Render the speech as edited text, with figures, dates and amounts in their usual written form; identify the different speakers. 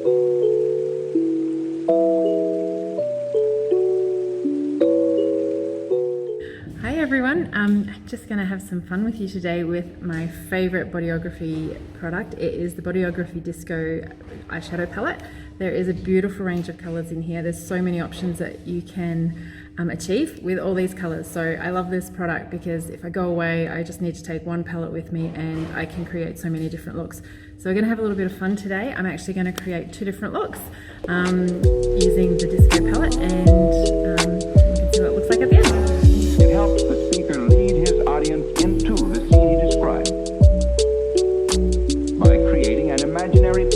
Speaker 1: Hi everyone, I'm just going to have some fun with you today with my favourite Bodyography product. It is the Bodyography Disco eyeshadow palette. There is a beautiful range of colours in here. There's so many options that you can achieve with all these colours. So I love this product because if I go away, I just need to take one palette with me and I can create so many different looks. So we're going to have a little bit of fun today. I'm actually going to create 2 different looks using the Disco palette, and you can see what it looks like at the end.
Speaker 2: It helps the speaker lead his audience into the scene he describes by creating an imaginary